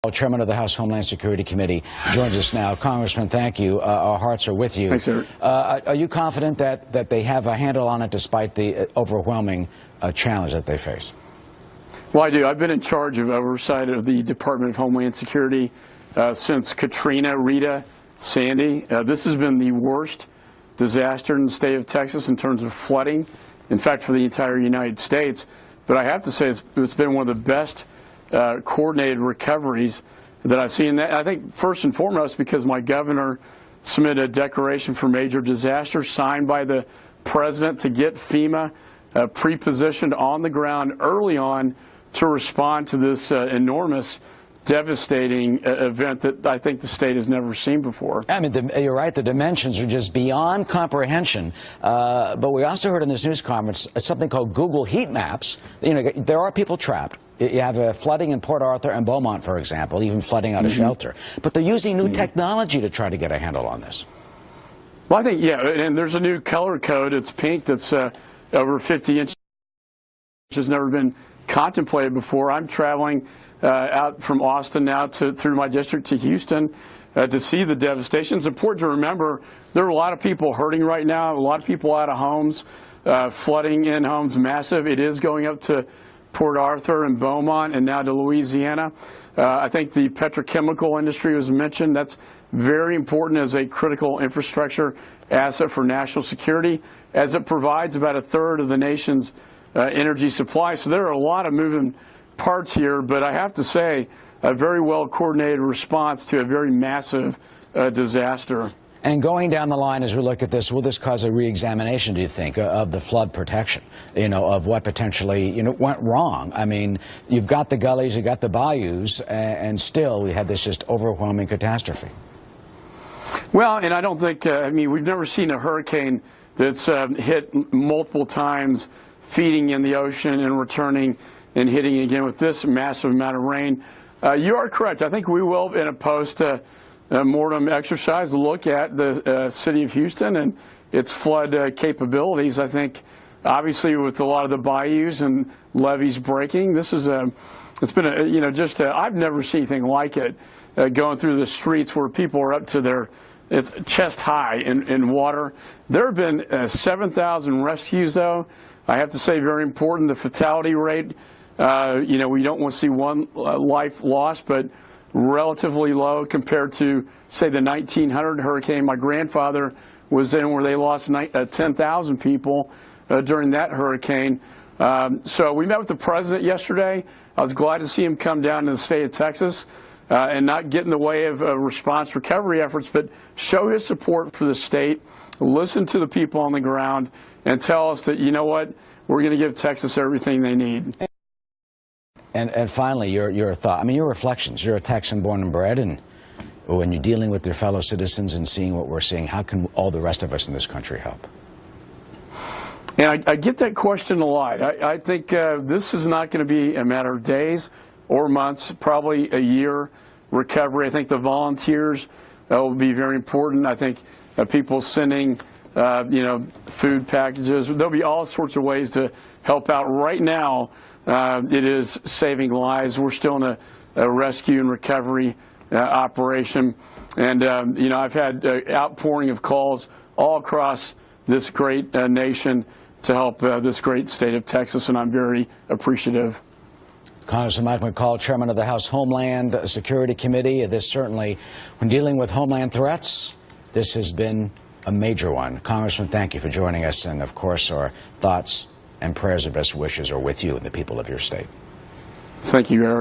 Chairman of the House Homeland Security Committee, joins us now. Congressman, thank you. Our hearts are with you. Thanks, sir. Are you confident that they have a handle on it despite the overwhelming challenge that they face? Well, I do. I've been in charge of oversight of the Department of Homeland Security since Katrina, Rita, Sandy. This has been the worst disaster in the state of Texas in terms of flooding, in fact, for the entire United States. But I have to say it's been one of the best coordinated recoveries that I've seen. I think first and foremost because my governor submitted a declaration for major disaster signed by the president to get FEMA pre-positioned on the ground early on to respond to this enormous, devastating event that I think the state has never seen before. I mean, you're right, the dimensions are just beyond comprehension. But we also heard in this news conference something called Google heat maps. You know, there are people trapped. You have flooding in Port Arthur and Beaumont, for example, even flooding out of shelter. But they're using new technology to try to get a handle on this. Well, I think, yeah, and there's a new color code. It's pink that's over 50 inches. Which has never been contemplated before. I'm traveling out from Austin now through my district to Houston to see the devastation. It's important to remember there are a lot of people hurting right now, a lot of people out of homes, flooding in homes, massive. It is going up to Port Arthur and Beaumont and now to Louisiana. I think the petrochemical industry was mentioned. That's very important as a critical infrastructure asset for national security, as it provides about a third of the nation's energy supply. So there are a lot of moving parts here, but I have to say a very well coordinated response to a very massive disaster. And going down the line as we look at this, will this cause a re-examination, do you think, of the flood protection, of what potentially, went wrong? I mean, you've got the gullies, you've got the bayous, and still we had this just overwhelming catastrophe. Well, and I don't think, we've never seen a hurricane that's hit multiple times, feeding in the ocean and returning and hitting again with this massive amount of rain. You are correct. I think we will, in a post-mortem exercise, look at the city of Houston and its flood capabilities. I think, obviously, with a lot of the bayous and levees breaking, this is it's been I've never seen anything like it, going through the streets where people are up to their chest high in water. There have been 7,000 rescues, though. I have to say, very important, the fatality rate. We don't want to see one life lost, but relatively low compared to, say, the 1900 hurricane my grandfather was in, where they lost 10,000 people during that hurricane. So we met with the president yesterday. I was glad to see him come down to the state of Texas and not get in the way of response recovery efforts, but show his support for the state, listen to the people on the ground, and tell us that, you know what, we're going to give Texas everything they need. And finally, your thought, your reflections. You're a Texan born and bred, and when you're dealing with your fellow citizens and seeing what we're seeing, how can all the rest of us in this country help? And I get that question a lot. I think this is not going to be a matter of days or months, probably a year recovery. I think the volunteers will be very important. I think people sending food packages. There'll be all sorts of ways to help out. Right now, it is saving lives. We're still in a rescue and recovery operation. And, I've had outpouring of calls all across this great nation to help this great state of Texas, and I'm very appreciative. Congressman Mike McCaul, Chairman of the House Homeland Security Committee. This certainly, when dealing with homeland threats, this has been a major one. Congressman, thank you for joining us, and of course our thoughts and prayers of best wishes are with you and the people of your state. Thank you, Eric.